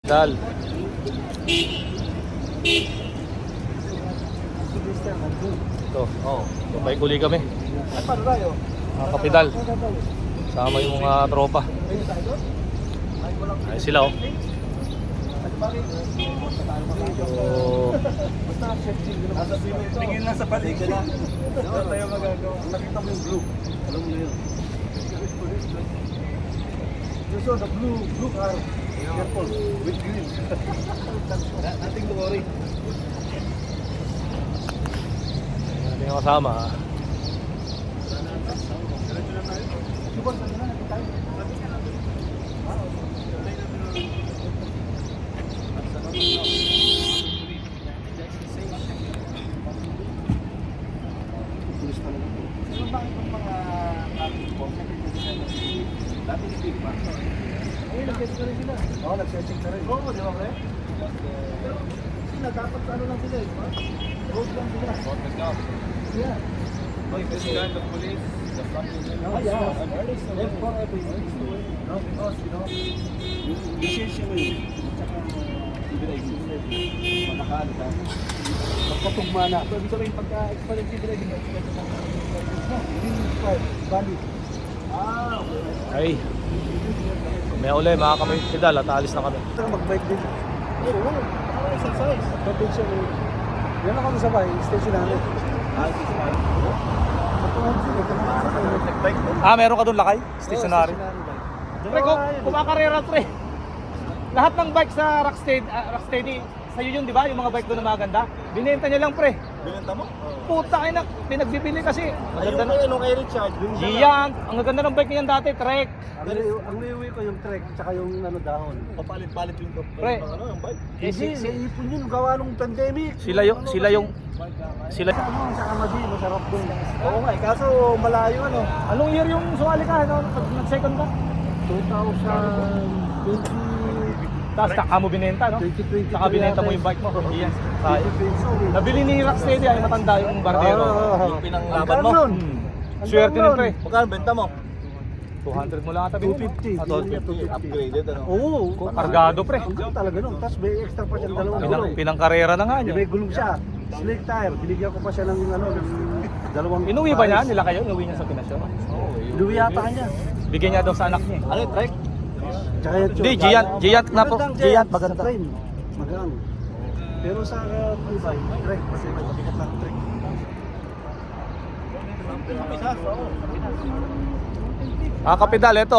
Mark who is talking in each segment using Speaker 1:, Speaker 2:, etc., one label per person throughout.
Speaker 1: Dal. Ito, may kuli kami. Mga kapidal. Sama yung mga tropa. Ay sila oh.
Speaker 2: Tingin lang sa paligid lang. Wala tayo magagawa. Nakita mo yung blue. Alam mo na yun. You saw the blue car. Careful. With green. Nothing to worry.
Speaker 1: Hindi yung kasama ha.
Speaker 2: Dati ni Big Mac. Ay, nag-searching na rin sila. Oo, nag-searching na rin. Oo, di ba pre? Sila, dapat ano lang sila eh, di ba? Road lang sila. Road lang sila. Yeah. Investigate the police, the fucking... Oh, yeah. Left for everything. No, because, you know, yung lisensya mo yun, tsaka civilization, makakali ka. Magpatugma na. So, ibig sabihin, pagka-expire yung civilization, valid.
Speaker 1: Ay. May uli mga kapidal at alis na kami.
Speaker 2: Mag-bike din. Oo. Exercise. Pag-bike siya. Yan ako sa bahay. Station namin.
Speaker 1: Meron ka doon lakay? Stationary?
Speaker 3: Pre, kumakarera pre. Lahat ng bike sa Rocksteady, sa'yo yun, di ba? Yung mga bike doon na maganda. Binenta niya lang pre.
Speaker 2: Binenta mo?
Speaker 3: Puta kayo na, pinagbibili kasi.
Speaker 2: Ayun kayo nung kay Richard.
Speaker 3: Giant, ang ganda ng bike niyan dati, Trek.
Speaker 2: Ang niuwi ko yung trek, tsaka yung ano dahon. Papalit-palit yung
Speaker 3: Pre.
Speaker 2: ano, yung bike.
Speaker 3: Hindi,
Speaker 2: naipon yun gawa nung pandemic.
Speaker 1: Sila
Speaker 2: Ano, sa Kamadi, masarap dun. Oo nga, kaso malayo ano.
Speaker 3: Anong year yung sumali ka? Ano, pag nag-second ka?
Speaker 2: 2020.
Speaker 3: Tapos saka mo binenta, no?
Speaker 2: 2022
Speaker 3: Saka binenta mo yung bike mo. Yes. Nabili ni Rocksteady, ay matanda yung barbero.
Speaker 2: Yung pinanglaban mo.
Speaker 3: Swerte nun pre.
Speaker 2: Magkano benta mo?
Speaker 3: 200 mo lang ata binili.
Speaker 2: 250. Upgraded ano? Oo.
Speaker 3: Kargado pre.
Speaker 2: Ang ganda talaga nun. Tapos may extra pa siya ng dalawang gulong.
Speaker 1: Pinangkarera na nga niya.
Speaker 2: May gulong siya. Slick tire. Binigyan ko pa siya ng ano, ng dalawang.
Speaker 3: Inuwi ba niya? Nila kayo? Inuwi niya sa Pinas yun?
Speaker 2: Inuwi yata niya.
Speaker 3: Bigyan niya daw sa anak niya.
Speaker 2: Ano yung trek? Tsaka yung
Speaker 1: Hindi, Giant na po. Giant, maganda.
Speaker 2: Sa train. Magaan. Pero sa Dubai, trek. Kasi may mabigat ng trek.
Speaker 1: Kapidal, ito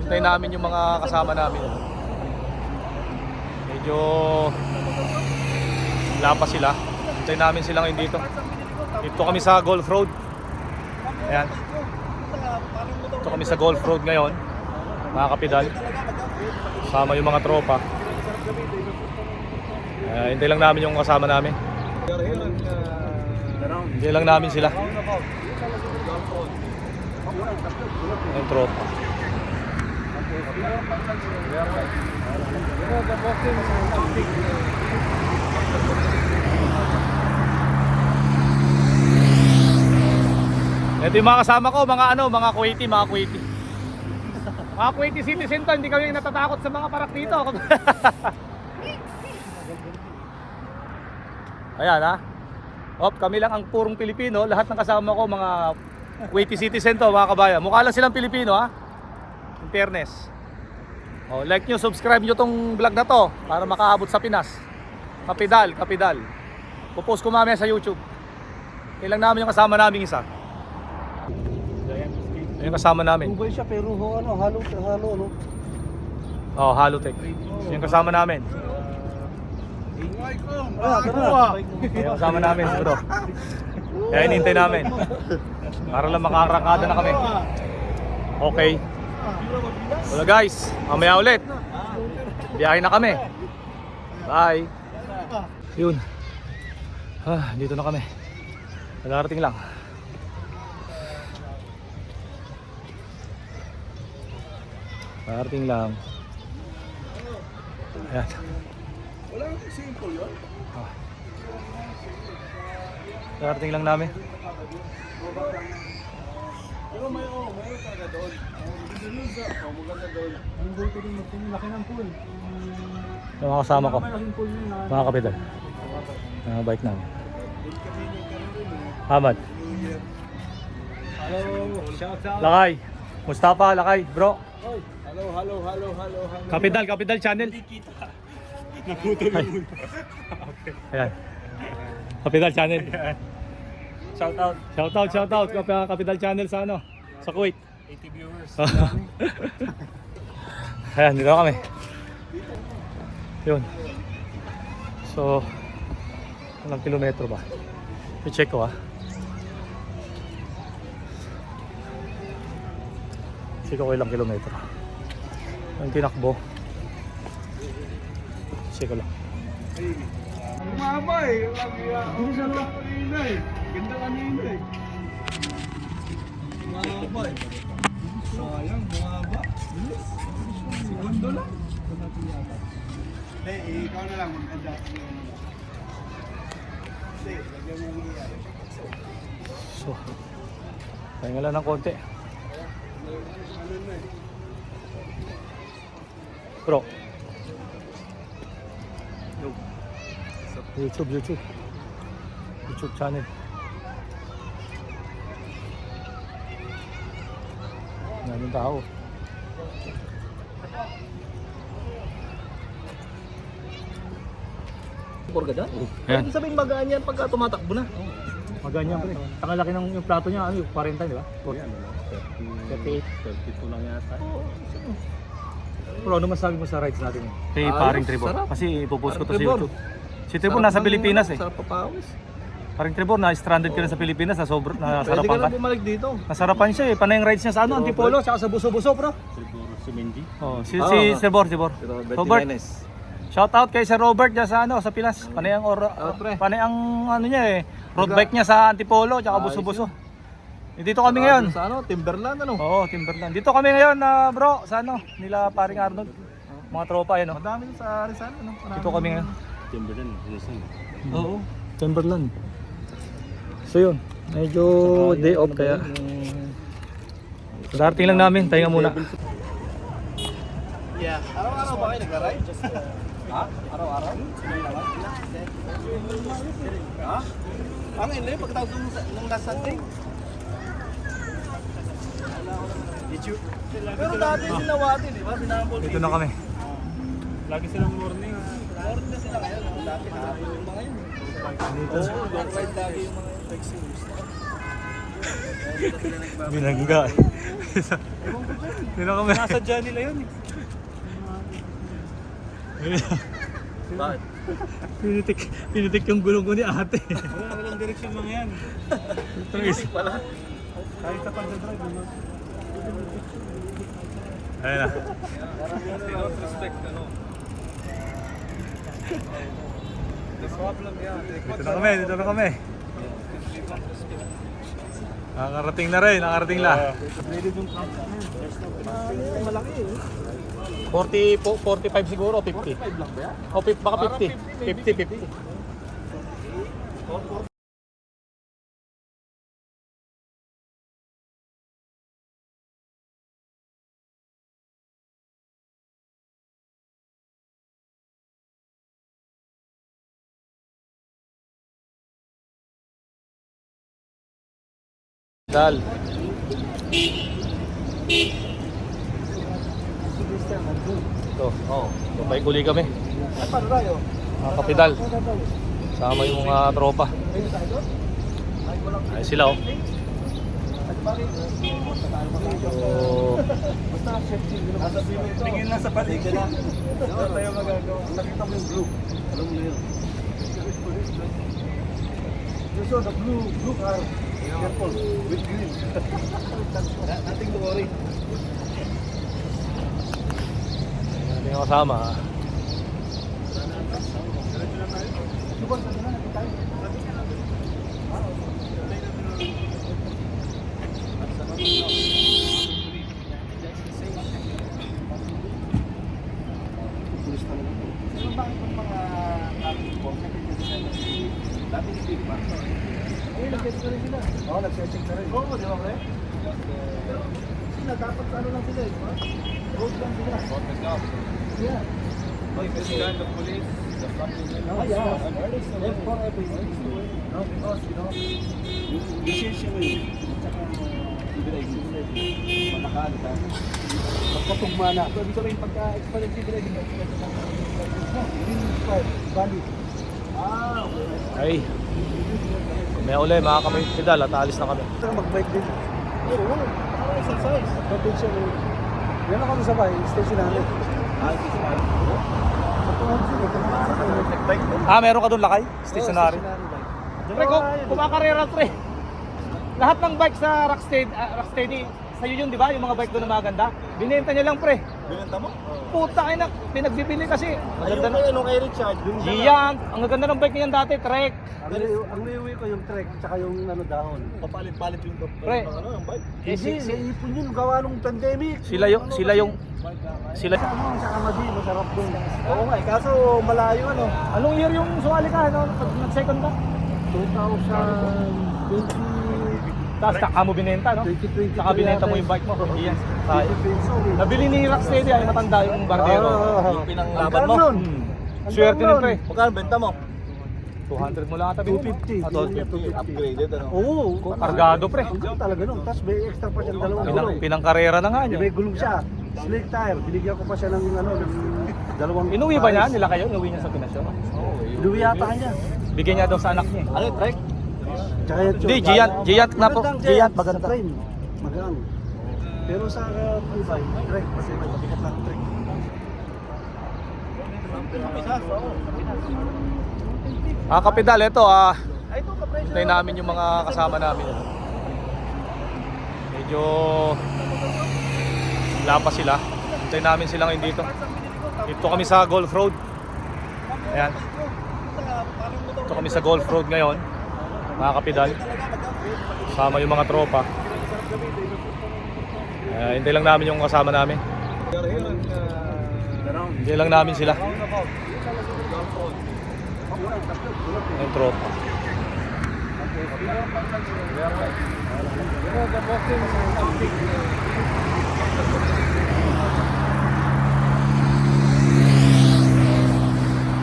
Speaker 1: hintayin namin yung mga kasama namin. Medyo wala pa sila. Hintayin namin sila ngayon dito. Dito kami sa Golf Road. Ayan. Dito kami sa Golf Road ngayon. Mga kapidal. Kasama yung mga tropa. Hintayin lang namin yung kasama namin. Hintayin lang namin sila. Yung tropa. Ito yung mga kasama ko, mga Kuwaiti. Mga Kuwaiti citizen to, hindi kami natatakot sa mga parak dito. Ayan ha. Kami lang ang purong Pilipino, lahat ng kasama ko mga Kuwaiti citizen to mga kabayan. Mukha lang silang Pilipino ha. In fairness. Like nyo, subscribe nyo tong vlog na to para makaabot sa Pinas. Kapidal. Pupost ko mamaya sa YouTube. Kailang namin yung kasama naming isa. Yung kasama namin.
Speaker 2: Dubai siya pero halo no.
Speaker 1: Halotech. Yung kasama namin. Yung kasama namin, bro. Kaya hinintay namin. Para lang makakarangkada na kami. Okay. Wala guys, mamaya ulit. Biyahe na kami. Bye. Yun. Dito na kami. Nagarating lang. Nagarating lang. Ayan.
Speaker 2: Walang simple yun.
Speaker 1: Nagarating lang namin.
Speaker 2: Pero may talaga doon. Maganda doon. Ang goal ko din laki ng pool.
Speaker 1: Yung mga kasama ko,
Speaker 2: Malaking pool yun.
Speaker 1: mga kapital. Mga bike namin. Ahmad.
Speaker 2: Hello, shout out.
Speaker 1: Lakay. Mustafa, Lakay, bro.
Speaker 2: Hello.
Speaker 1: Kapital channel.
Speaker 2: Naputol yung
Speaker 1: Ayan. Kapital channel.
Speaker 2: Shout out.
Speaker 1: Shout out. Kapital channel sa ano? Sa Kuwait.
Speaker 2: 80 viewers.
Speaker 1: Ayan, dito kami. Yun. So, ilang kilometro ba? I-check ko Check ko ilang kilometro. Ang tinakbo. Check ko lang.
Speaker 2: Umaba eh. Hindi siya lang kanina eh. Ganda kanina eh. Umaba eh. Sayang, umaba. Bilis. Segundo lang. Hindi, ikaw na lang mag-adapt. Hindi, lagyan mo yung iyan.
Speaker 1: So, pahinga lang ng konti.
Speaker 2: Ano na eh.
Speaker 1: Bro. YouTube channel. Daming tao.
Speaker 3: Burga dyan?
Speaker 1: Ayan.
Speaker 3: Ibig sabihin magaan yan pagka tumatakbo na.
Speaker 1: Maganyan pre. Taka laki ng yung plato niya, ano yung 40, di ba? 38.
Speaker 2: 32 lang yata.
Speaker 1: Bro, ano masabi mo sa rides natin? Kay
Speaker 3: Ayos,
Speaker 1: paring Tribor.
Speaker 3: sarap.
Speaker 1: Kasi ipopost ko to sa
Speaker 3: Tribor.
Speaker 1: YouTube. Si Tribor nasa Pilipinas eh.
Speaker 3: Sarap papawis.
Speaker 1: Paring Tribor, na-stranded ka na sa Pilipinas,
Speaker 3: Pwede
Speaker 1: nasarapan
Speaker 3: ka
Speaker 1: ka.
Speaker 3: na bumalik dito.
Speaker 1: Nasarapan siya eh. Panay yung rides niya sa ano, Antipolo, tsaka sa Buso-Buso, bro.
Speaker 2: Si Mendy.
Speaker 1: Oh, si
Speaker 3: Ah.
Speaker 1: Tribor. Robert.
Speaker 3: Jimenez.
Speaker 1: Shout out kay Sir Robert dyan sa ano, sa Pinas. Panay ang
Speaker 3: pre.
Speaker 1: panay ang ano niya eh. Road bike niya sa Antipolo, tsaka Buso-Buso. Dito kami ngayon.
Speaker 3: Sa ano, Timberland ano?
Speaker 1: Oo, Timberland. Dito kami ngayon, bro, sa ano, nila paring Arnold. Mga tropa yun, no?
Speaker 3: Madami sa Rizal ano?
Speaker 1: Dito kami ngayon.
Speaker 2: Timberland, Rizal.
Speaker 1: Oo, Timberland. So yun, medyo day off kaya. Darating lang namin, tayo muna.
Speaker 3: Yeah. Araw-araw ba kayo nag-ride? Ha? Araw-araw? Ha? Ang ina yung pagkatapos nung last Sunday. Pero dati sinawati, di ba? Pinambol.
Speaker 1: Dito na kami.
Speaker 2: Lagi silang morning.
Speaker 3: Morning na sila ngayon. Dati hapon yung mga yun.
Speaker 1: Dito.
Speaker 3: Oo, long ride lagi yung mga taxis.
Speaker 1: Binangga. Dito na kami.
Speaker 2: Nasadya nila yun eh.
Speaker 3: Bakit?
Speaker 1: Pinitik yung gulong ko ni ate.
Speaker 2: Walang direksyon mga yan.
Speaker 1: Trace.
Speaker 3: Pala.
Speaker 2: Kahit sa pagdadrive, ano?
Speaker 1: Ayun na.
Speaker 2: Respect, ano? The problem yan.
Speaker 1: Dito na kami. Nakarating na rin, nakarating na.
Speaker 3: Malaki eh.
Speaker 1: 45 siguro, 50.
Speaker 3: 5 lang ba yan?
Speaker 1: O, baka 50. 50. Dal. Ito, babay kuli kami.
Speaker 3: Ay, paano tayo?
Speaker 1: Mga kapital. Sama yung mga tropa.
Speaker 3: Ayun tayo doon? Ay, walang
Speaker 1: Ay sila oh.
Speaker 3: At bakit?
Speaker 1: So,
Speaker 3: Basta safety. Nasa
Speaker 2: Tingin lang sa paligid.
Speaker 3: Ano tayo magagawa? Nakita mo yung blue. Alam mo na yun. You saw the blue car. Careful. With green. Nothing to worry.
Speaker 1: hindi nga kasama.
Speaker 3: Subon, saan na natin tayo? Sino ba itong mga traffic po? Dati hindi ba? Ay, nag-check na rin sila. Oo, nag-check na rin. Oo, di ba pre?
Speaker 2: Pero sila dapat ano lang sila eh, ha? Road lang sila. Yeah.
Speaker 4: Investigan the police, the public.
Speaker 2: Oh, yeah. Left for everyone. No, because, you know, yung lisensya mo yun, tsaka driving, manakali ka. Magpatugma na. So, ibig sabihin, pagka-expired si driving, valid. Ah, okay.
Speaker 1: Ay. May uli mga kapidal at alis na kami.
Speaker 2: Saka mag-bike din. Oo, para exercise. Pagpensyon mo. Yan ako sa bahay, stationary.
Speaker 1: Ah, meron ka doon lakay? Stationary.
Speaker 3: Pre, kumakarera pre. Lahat ng bike sa Rocksteady, sa'yo yun, di ba? Yung mga bike doon na maganda. Binenta niya lang pre.
Speaker 2: Binenta mo?
Speaker 3: Puta kayo na, pinagbibili kasi. Ang
Speaker 2: Ayun
Speaker 3: ganda
Speaker 2: kay,
Speaker 3: na.
Speaker 2: ano kay Richard. Yung
Speaker 3: Giant, ang ganda ng bike niyan dati, Trek.
Speaker 2: Ang niuwi ko yung trek, tsaka yung ano dahon. Papalit-palit yung
Speaker 3: Pre.
Speaker 2: ano, yung bike.
Speaker 3: Eh,
Speaker 2: Hindi, naipon yun, gawa nung pandemic.
Speaker 1: Sila yung sila
Speaker 2: Sa ano, sa Amadi, masarap doon. Oo nga, kaso malayo ano.
Speaker 3: Anong year yung sumali ka, no? Pag nag-second ka?
Speaker 2: 2020.
Speaker 3: Tapos saka mo binenta, no?
Speaker 2: 2020.
Speaker 3: Saka binenta mo yung bike mo. Yes.
Speaker 2: peso.
Speaker 3: Nabili ni Rocksteady, ay matanda yung barbero.
Speaker 2: Yung pinanglaban mo.
Speaker 3: Swerte nun pre.
Speaker 2: Magkano benta mo?
Speaker 3: 200 mo lang ata binili mo.
Speaker 2: 250.
Speaker 1: Ah, 250.
Speaker 2: Upgraded ano? Oo.
Speaker 3: Kargado pre.
Speaker 2: Ang ganda talaga nun. Tapos may extra pa siyang dalawang gulong.
Speaker 1: Pinangkarera na nga niya.
Speaker 2: May gulong siya. Slick tire. Binigyan ko pa siya ng ano, ng dalawang.
Speaker 3: Inuwi ba niya? Nila kayo? Inuwi niya sa Pinas yun?
Speaker 2: Inuwi yata niya.
Speaker 3: Bigyan niya daw sa anak niya.
Speaker 2: Ano, trek? Tsaka yung
Speaker 1: Hindi, Giant na po. Giant, maganda.
Speaker 2: Sa frame, magaan. Pero sa e-bike, trek. Kasi may mabigat lang trek.
Speaker 1: Kapidal, ito hintayin namin yung mga kasama namin. Medyo lapas sila. Hintayin namin sila ngayon dito. Dito kami sa Golf Road. Ayan. Dito kami sa Golf Road ngayon. Mga kapidal. Kasama yung mga tropa. Hintay lang namin yung kasama namin. Hintay lang namin sila. Yung tropa.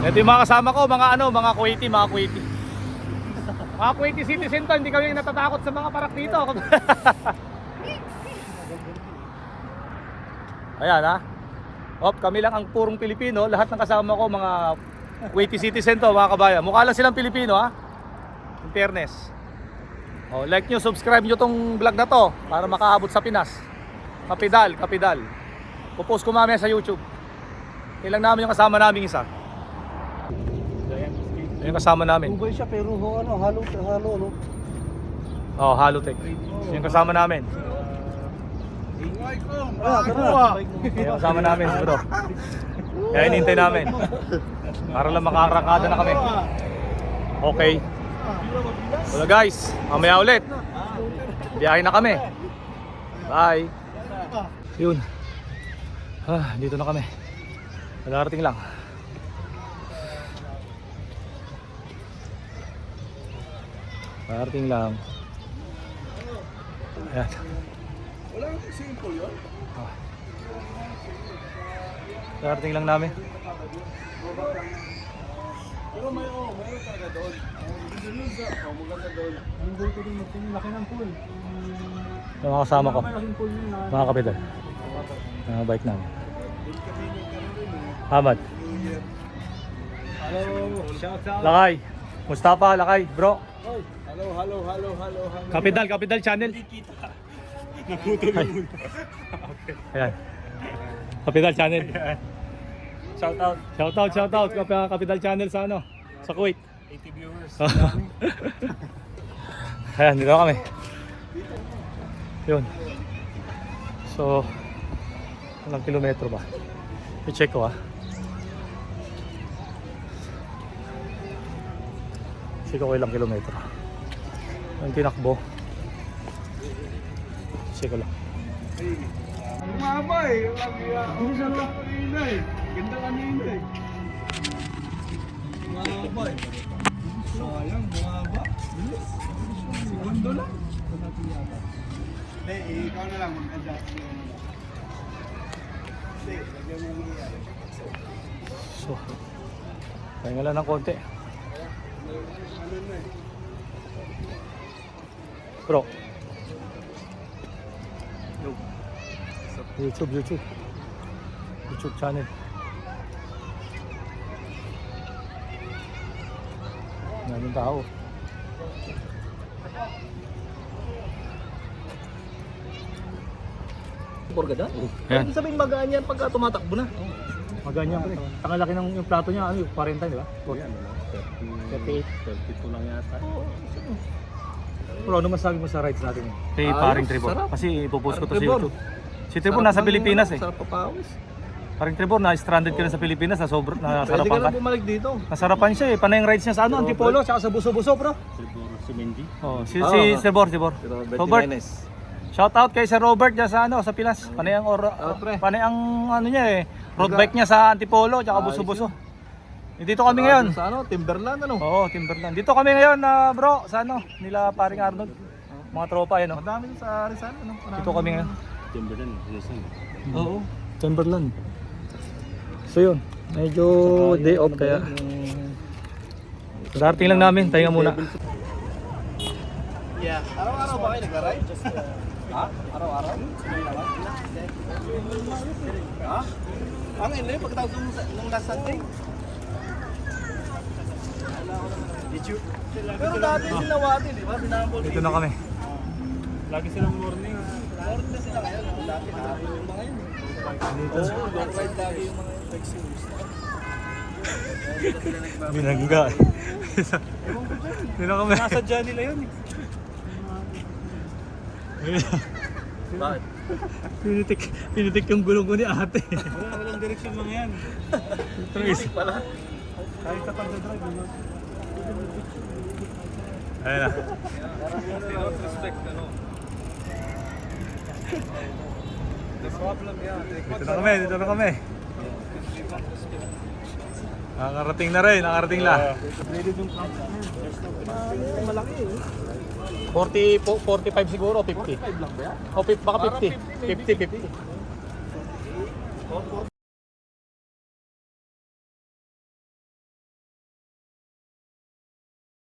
Speaker 1: Ito yung mga kasama ko, mga Kuwaiti. Mga Kuwaiti citizen to, hindi kami natatakot sa mga parak dito. Ayan ha. Kami lang ang purong Pilipino, lahat ng kasama ko mga Kuwaiti citizen to, mga kabayan. Mukha lang silang Pilipino ha. In fairness. Like nyo, subscribe nyo tong vlog na to para makaabot sa Pinas. Kapidal. Pupost ko mamaya sa YouTube. Kailang namin yung kasama namin isa. Yung kasama namin.
Speaker 2: Ubay siya pero ano, halo no.
Speaker 1: Halotech. Yung kasama namin. Yung kasama namin, bro. Kaya hinintay namin. Para lang makarakada na kami. Okay. Wala guys, mamaya ulit. Biyahe na kami. Bye. Yun. Dito na kami. Nagarating lang. Nagarating lang. Ayan.
Speaker 2: Wala nang simple yun.
Speaker 1: Nagarating lang namin.
Speaker 2: Pero mayroon talaga doon. Maganda doon. Ang goal ko din laki ng pool.
Speaker 1: Yung mga kasama ko.
Speaker 2: Malaking pool yun na.
Speaker 1: Mga kapital. Mga bike namin. Hamad.
Speaker 2: Hello, shout out.
Speaker 1: Lakay. Mustafa, Lakay, bro.
Speaker 2: Hello.
Speaker 1: Kapidal channel.
Speaker 2: Naputol yung mundo.
Speaker 1: Ayan. Kapidal channel.
Speaker 2: Shout out.
Speaker 1: Shout out Kapidal channel sa ano? Sa Kuwait.
Speaker 2: 80 viewers.
Speaker 1: Ayan, dito kami. Yun. So, ilang kilometro ba? I-check ko Check ko ilang kilometro. Ang tinakbo. Check ko lang.
Speaker 2: Mama eh. Hindi sa lang kanina eh. Ganda kanina eh. Mama eh. Sayang, bumaba. Segundo lang.
Speaker 1: So, pahinga lang ng konti. Bro. YouTube channel. Daming tao.
Speaker 3: Porgada?
Speaker 1: Yan.
Speaker 3: Ibig sabihin magaan yan pagka tumatakbo na.
Speaker 1: Maganyan pre. Ang laki ng yung plato niya, ano, 40, di ba?
Speaker 4: 38. 32 lang yata.
Speaker 1: Bro, ano masabi mo sa rides natin? Kay
Speaker 3: Ayos,
Speaker 1: paring Trevor.
Speaker 3: sarap.
Speaker 1: Kasi ipopost ko to sa
Speaker 3: Paring Trevor.
Speaker 1: YouTube. Si Trevor nasa Pilipinas eh.
Speaker 3: Sarap papawis.
Speaker 1: Paring Trevor na stranded ka na sa Pilipinas, na sobrang
Speaker 3: Pwede ka
Speaker 1: nasarapan ka.
Speaker 3: na bumalik dito.
Speaker 1: Nasarapan siya eh. Panay yung rides niya sa ano, Antipolo, tsaka sa Buso-Buso, bro.
Speaker 4: Siguro si Mendy.
Speaker 1: Oh, si
Speaker 3: Oo.
Speaker 1: Trevor. Robert.
Speaker 3: Jimenez.
Speaker 1: Shout out kay Sir Robert dyan sa ano, sa Pilas. Panay ang
Speaker 3: pre.
Speaker 1: panay ang ano niya eh. Road bike niya sa Antipolo, tsaka Buso-Buso. Dito kami ngayon.
Speaker 3: Sa ano, Timberland ano.
Speaker 1: Oo, Timberland. Dito kami ngayon, bro, sa ano, nila paring Arnold. Mga tropa yan, oh.
Speaker 3: Madami sa Rizal ano.
Speaker 1: Dito kami ngayon.
Speaker 4: Timberland. Rizal.
Speaker 3: Oo.
Speaker 1: Timberland. So yun, medyo day off kaya. Darating lang namin, pahinga muna.
Speaker 3: Yeah. Araw-araw ba kayo nagra-ride? Ha? Araw-araw? Ha? Ang ilo yung pagkatapos nung last Sunday. Pero dati sinawati, di ba? Sinambol.
Speaker 1: Dito na kami.
Speaker 4: Lagi silang morning.
Speaker 3: Morning na sila ngayon. Dati hapon yung mga yun. Oo, long ride lagi yung mga taxis.
Speaker 1: Binangga. Dito na kami.
Speaker 4: Nasadya nila yun.
Speaker 3: Bakit?
Speaker 1: Pinitik yung gulong ko ni ate.
Speaker 4: Walang direksyon mga yan.
Speaker 1: Ito
Speaker 3: Pala.
Speaker 4: Kahit sa pagdadrive.
Speaker 1: Ayun na.
Speaker 4: Respect, ano. The problem, yeah.
Speaker 1: Dito na kami. Nakarating na rin, nakarating na.
Speaker 3: Malaki eh.
Speaker 1: 45 siguro, 50.
Speaker 3: 5 lang ba yan?
Speaker 1: O baka 50. 50.